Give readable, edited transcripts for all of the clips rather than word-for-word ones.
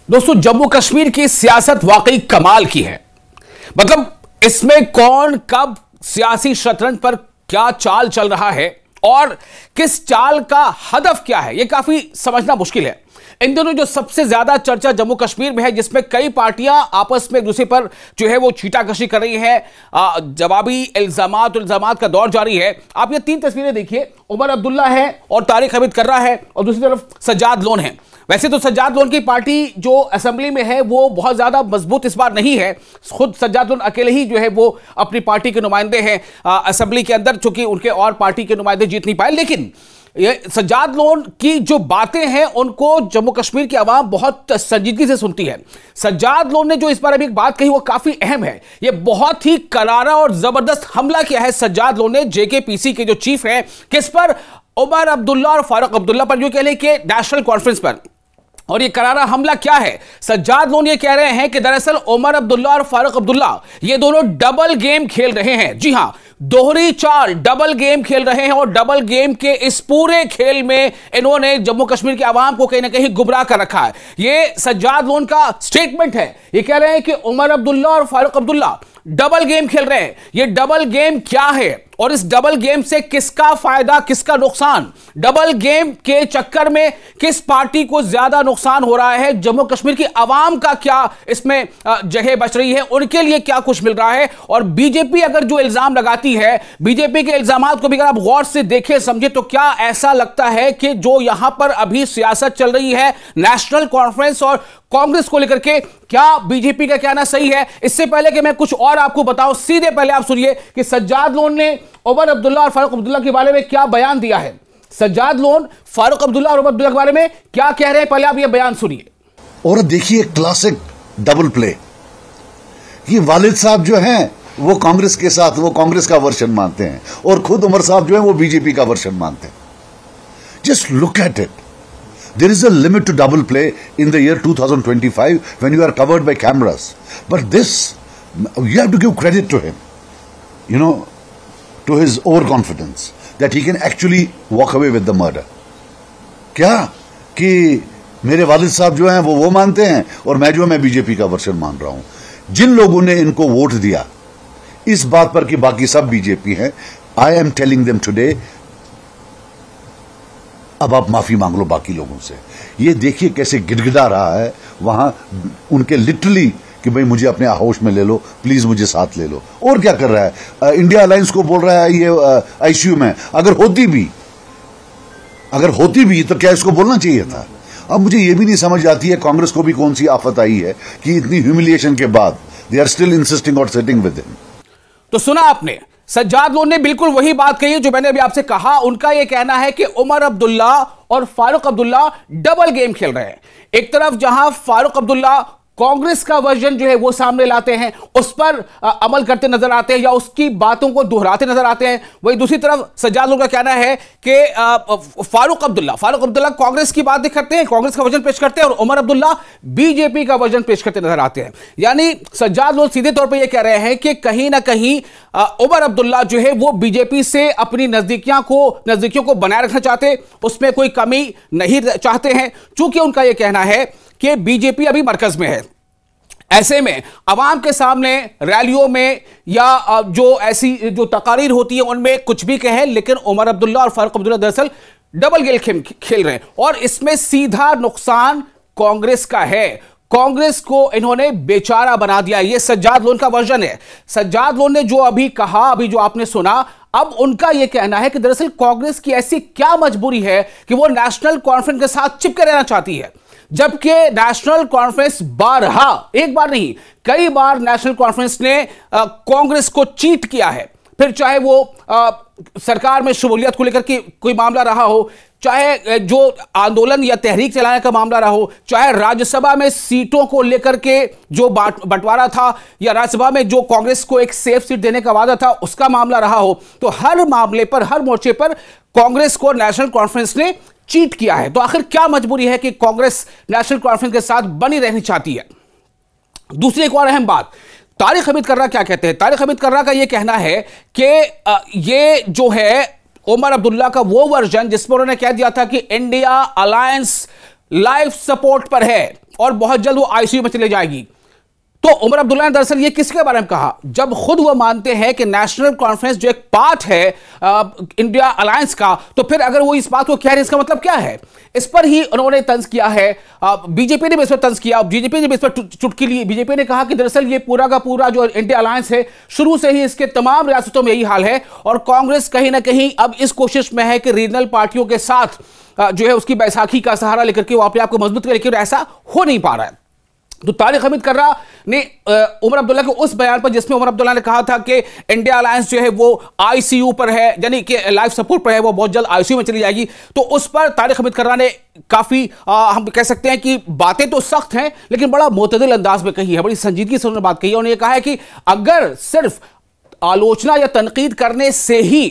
दोस्तों, जम्मू कश्मीर की सियासत वाकई कमाल की है। मतलब इसमें कौन कब सियासी शतरंज पर क्या चाल चल रहा है और किस चाल का हदफ क्या है, यह काफी समझना मुश्किल है। इन दिनों जो सबसे ज्यादा चर्चा जम्मू कश्मीर में है, जिसमें कई पार्टियां आपस में एक दूसरे पर जो है वो छीटाकशी कर रही है, जवाबी इल्जामात का दौर जारी है। आप ये तीन तस्वीरें देखिए, उमर अब्दुल्ला है और तारिक हमीद कर्रा है और दूसरी तरफ सज्जाद लोन है। वैसे तो सज्जाद लोन की पार्टी जो असेंबली में है वो बहुत ज्यादा मजबूत इस बार नहीं है। खुद सज्जाद लोन अकेले ही जो है वो अपनी पार्टी के नुमाइंदे हैं असेंबली के अंदर, चूंकि उनके और पार्टी के नुमाइंदे जीत नहीं पाए। लेकिन ये सज्जाद लोन की जो बातें हैं उनको जम्मू कश्मीर की आवाम बहुत संजीदगी से सुनती है। सज्जाद लोन ने जो इस बार अभी एक बात कही वो काफी अहम है। ये बहुत ही करारा और जबरदस्त हमला किया है सज्जाद लोन ने, जेकेपीसी के जो चीफ हैं, किस पर? उमर अब्दुल्ला और फारूक अब्दुल्ला पर, जो कह लें कि नेशनल कॉन्फ्रेंस पर। और ये करारा हमला क्या है? सज्जाद लोन ये कह रहे हैं कि दरअसल उमर अब्दुल्ला और फारूक अब्दुल्ला ये दोनों डबल गेम खेल रहे हैं। जी हां, दोहरी चाल, डबल गेम खेल रहे हैं और डबल गेम के इस पूरे खेल में इन्होंने जम्मू कश्मीर की आवाम को कहीं ना कहीं गुमराह कर रखा है। ये सज्जाद लोन का स्टेटमेंट है। ये कह रहे हैं कि उमर अब्दुल्ला और फारूक अब्दुल्ला डबल गेम खेल रहे हैं। ये डबल गेम क्या है और इस डबल गेम से किसका फायदा, किसका नुकसान? डबल गेम के चक्कर में किस पार्टी को ज्यादा नुकसान हो रहा है? जम्मू कश्मीर की आवाम का क्या इसमें जगह बच रही है? उनके लिए क्या कुछ मिल रहा है? और बीजेपी अगर जो इल्जाम लगाती है, बीजेपी के इल्जामात को भी अगर आप गौर से देखें समझे, तो क्या ऐसा लगता है कि जो यहां पर अभी सियासत चल रही है नेशनल कॉन्फ्रेंस और कांग्रेस को लेकर के, क्या बीजेपी का कहना सही है? इससे पहले कि मैं कुछ और आपको बताऊं, सीधे पहले आप सुनिए कि सज्जाद लोन ने उमर अब्दुल्ला और फारूक अब्दुल्ला के बारे में क्या बयान दिया है। सज्जाद लोन फारूक अब्दुल्ला और उमर अब्दुल्ला के बारे में क्या कह रहे हैं, पहले आप ये बयान सुनिए। और देखिए क्लासिक डबल प्ले। ये वालिद साहब जो हैं वो कांग्रेस के साथ वो कांग्रेस का वर्जन मानते हैं और खुद उमर साहब जो हैं वो बीजेपी का वर्जन मानते हैं। Just look at it. There is a limit to double play in the year 2025 when you are covered by cameras. But this, you have to give credit to him, you know, to his overconfidence that he can actually walk away with the murder. क्या कि मेरे वालिद साहब जो हैं वो मानते हैं और मैं जो मैं बीजेपी का वर्जन मान रहा हूं। जिन लोगों ने इनको वोट दिया इस बात पर कि बाकी सब बीजेपी हैं, I am telling them today, अब आप माफी मांग लो बाकी लोगों से। ये देखिए कैसे गिड़गिड़ा रहा है वहां उनके लिटरली कि भाई मुझे अपने हाउस में ले लो, प्लीज मुझे साथ ले लो। और क्या कर रहा है? इंडिया अलायंस को बोल रहा है ये आईसीयू में। अगर होती भी तो क्या इसको बोलना चाहिए था? अब मुझे ये भी नहीं समझ आती है कांग्रेस को भी कौन सी आफत आई है कि इतनी ह्यूमिलिएशन के बाद they are still insisting on sitting with him. तो सुना आपने, सज्जाद लोन ने बिल्कुल वही बात कही जो मैंने अभी आपसे कहा। उनका यह कहना है कि उमर अब्दुल्ला और फारूक अब्दुल्ला डबल गेम खेल रहे हैं। एक तरफ जहां फारूक अब्दुल्ला कांग्रेस का वर्जन जो है वो सामने लाते हैं, उस पर अमल करते नजर आते हैं या उसकी बातों को दोहराते नजर आते हैं, वही दूसरी तरफ सज्जाद लोन का कहना है कि फारूक अब्दुल्ला कांग्रेस की बातें करते हैं, कांग्रेस का वर्जन पेश करते हैं और उमर अब्दुल्ला बीजेपी का वर्जन पेश करते नजर आते हैं। यानी सज्जाद लोन सीधे तौर पर यह कह रहे हैं कि कहीं ना कहीं उमर अब्दुल्ला जो है वो बीजेपी से अपनी नजदीकियों को बनाए रखना चाहते, उसमें कोई कमी नहीं चाहते हैं। चूंकि उनका यह कहना है कि बीजेपी अभी मरकज में है, ऐसे में अवाम के सामने रैलियों में या जो ऐसी जो तकारीर होती है उनमें कुछ भी कहें, लेकिन उमर अब्दुल्ला और फारूक अब्दुल्ला दरअसल डबल गेम खेल रहे हैं और इसमें सीधा नुकसान कांग्रेस का है। कांग्रेस को इन्होंने बेचारा बना दिया। यह सज्जाद लोन का वर्जन है। सज्जाद लोन ने जो अभी कहा, अभी जो आपने सुना, अब उनका यह कहना है कि दरअसल कांग्रेस की ऐसी क्या मजबूरी है कि वो नेशनल कॉन्फ्रेंस के साथ चिपके रहना चाहती है, जबकि नेशनल कॉन्फ्रेंस बारहा, एक बार नहीं कई बार नेशनल कॉन्फ्रेंस ने कांग्रेस को चीट किया है। फिर चाहे वो सरकार में शमूलियत को लेकर के कोई मामला रहा हो, चाहे जो आंदोलन या तहरीक चलाने का मामला रहा हो, चाहे राज्यसभा में सीटों को लेकर के जो बंटवारा था या राज्यसभा में जो कांग्रेस को एक सेफ सीट देने का वादा था उसका मामला रहा हो, तो हर मामले पर, हर मोर्चे पर कांग्रेस को नेशनल कॉन्फ्रेंस ने चीट किया है। तो आखिर क्या मजबूरी है कि कांग्रेस नेशनल कॉन्फ्रेंस के साथ बनी रहनी चाहती है? दूसरी एक और अहम बात, तारिक हमीद कर्रा क्या कहते हैं? तारिक हमीद कर्रा का यह कहना है कि ये जो है उमर अब्दुल्ला का वो वर्जन जिसमें उन्होंने कह दिया था कि इंडिया अलायंस लाइफ सपोर्ट पर है और बहुत जल्द वो आईसीयू में चले जाएगी। तो उमर अब्दुल्ला ने दरअसल ये किसके बारे में कहा, जब खुद वो मानते हैं कि नेशनल कॉन्फ्रेंस जो एक पार्ट है इंडिया अलायंस का, तो फिर अगर वो इस बात को कह रहे हैं इसका मतलब क्या है? इस पर ही उन्होंने तंज किया है। बीजेपी ने भी इस पर तंज किया, बीजेपी ने भी इस पर चुटकी ली। बीजेपी ने कहा कि दरअसल ये पूरा का पूरा जो इंडिया अलायंस है शुरू से ही इसके तमाम रियासतों में यही हाल है और कांग्रेस कहीं ना कहीं अब इस कोशिश में है कि रीजनल पार्टियों के साथ जो है उसकी बैसाखी का सहारा लेकर के वो अपने आप को मजबूत करे, लेकिन ऐसा हो नहीं पा रहा है। तो तारिक हमीद कर्रा ने उमर अब्दुल्ला के उस बयान पर जिसमें उमर अब्दुल्ला ने कहा था कि इंडिया अलायंस जो है वो आईसीयू पर है, यानी कि लाइफ सपोर्ट पर है, वो बहुत जल्द आईसीयू में चली जाएगी, तो उस पर तारिक हमीद कर्रा ने काफी हम कह सकते हैं कि बातें तो सख्त हैं लेकिन बड़ा मुतदिल अंदाज में कही है, बड़ी संजीदगी से उन्होंने बात कही है। उन्होंने कहा है कि अगर सिर्फ आलोचना या तनकीद करने से ही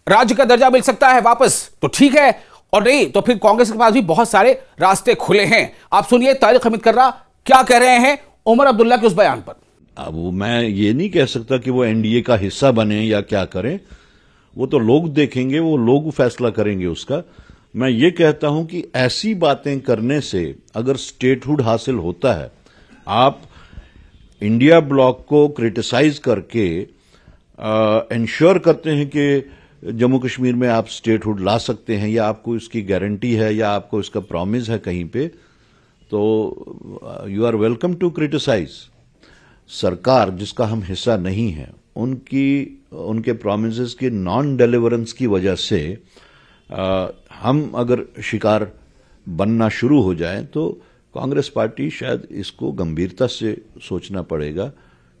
राज्य का दर्जा मिल सकता है वापस तो ठीक है, और नहीं तो फिर कांग्रेस के पास भी बहुत सारे रास्ते खुले हैं। आप सुनिए तारिक हमीद कर्रा क्या कह रहे हैं उमर अब्दुल्ला के उस बयान पर। अब मैं ये नहीं कह सकता कि वो एनडीए का हिस्सा बने या क्या करें, वो तो लोग देखेंगे, वो लोग फैसला करेंगे उसका। मैं ये कहता हूं कि ऐसी बातें करने से अगर स्टेटहुड हासिल होता है, आप इंडिया ब्लॉक को क्रिटिसाइज करके इंश्योर करते हैं कि जम्मू कश्मीर में आप स्टेटहुड ला सकते हैं या आपको इसकी गारंटी है या आपको इसका प्रॉमिस है कहीं पे, तो you are welcome to criticise. सरकार जिसका हम हिस्सा नहीं है उनके प्रोमिसेस की नॉन डिलीवरेंस की वजह से हम अगर शिकार बनना शुरू हो जाए तो कांग्रेस पार्टी शायद इसको गंभीरता से सोचना पड़ेगा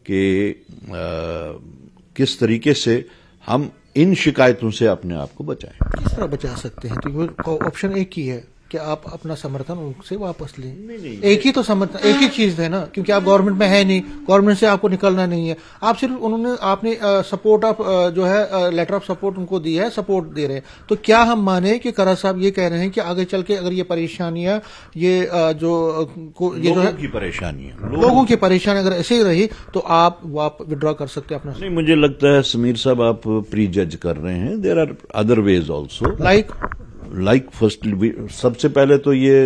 कि किस तरीके से हम इन शिकायतों से अपने आप को बचाएं। किस तरह बचा सकते हैं? तो ऑप्शन एक ही है कि आप अपना समर्थन उनसे वापस लें। नहीं। एक ही तो समर्थन, एक ही चीज है ना, क्योंकि आप गवर्नमेंट में है नहीं, गवर्नमेंट से आपको निकलना नहीं है, आप सिर्फ आपने सपोर्ट ऑफ जो है लेटर ऑफ सपोर्ट उनको दी है, सपोर्ट दे रहे हैं। तो क्या हम माने कि कर्रा साहब ये कह रहे हैं कि आगे चल के अगर ये परेशानियां ये जो है लोगों की परेशानी अगर ऐसे ही रही तो आप विड्रॉ कर सकते हैं अपना? नहीं, मुझे लगता है समीर साहब आप प्री जज कर रहे हैं। There are other ways also, like first सबसे पहले तो ये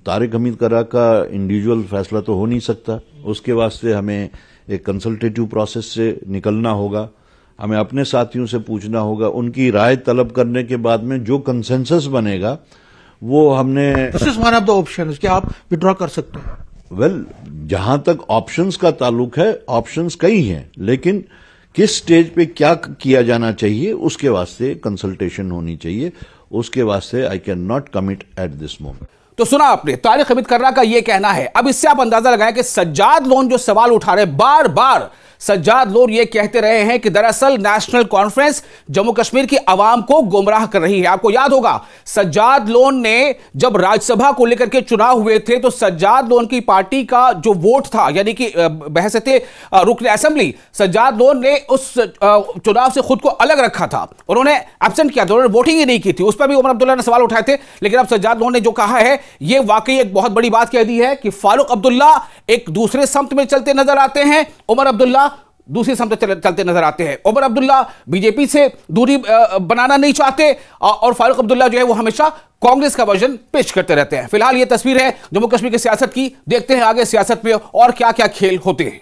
तारिक हमीद कर्रा का इंडिविजुअल फैसला तो हो नहीं सकता, उसके वास्ते हमें एक कंसल्टेटिव प्रोसेस से निकलना होगा, हमें अपने साथियों से पूछना होगा, उनकी राय तलब करने के बाद में जो कंसेंसस बनेगा वो हमने this is one of the options कि आप विड्रॉ कर सकते हैं। वेल, जहां तक ऑप्शंस का ताल्लुक है, ऑप्शंस कई हैं, लेकिन किस स्टेज पे क्या किया जाना चाहिए उसके वास्ते कंसल्टेशन होनी चाहिए, उसके वास्ते I can not commit at this moment. तो सुना आपने तारिक हमीद कर्रा का यह कहना है। अब इससे आप अंदाजा लगाएं कि सज्जाद लोन जो सवाल उठा रहे, बार बार सज्जाद लोन ये कहते रहे हैं कि दरअसल नेशनल कॉन्फ्रेंस जम्मू कश्मीर की आवाम को गुमराह कर रही है। आपको याद होगा सज्जाद लोन ने जब राज्यसभा को लेकर के चुनाव हुए थे तो सज्जाद लोन की पार्टी का जो वोट था, यानी कि बहसते रुकन असेंबली, सज्जाद लोन ने उस चुनाव से खुद को अलग रखा था, उन्होंने एब्सेंट किया था, उन्होंने वोटिंग ही नहीं की थी। उस पर भी उमर अब्दुल्ला ने सवाल उठाए थे, लेकिन अब सज्जाद लोन ने जो कहा है यह वाकई एक बहुत बड़ी बात कह दी है कि फारूक अब्दुल्ला एक दूसरे समत में चलते नजर आते हैं, उमर अब्दुल्ला दूसरी समत चलते नजर आते हैं। उमर अब्दुल्ला बीजेपी से दूरी बनाना नहीं चाहते और फारूक अब्दुल्ला जो है वो हमेशा कांग्रेस का वर्जन पेश करते रहते हैं। फिलहाल ये तस्वीर है जम्मू कश्मीर की सियासत की, देखते हैं आगे सियासत में और क्या क्या खेल होते हैं।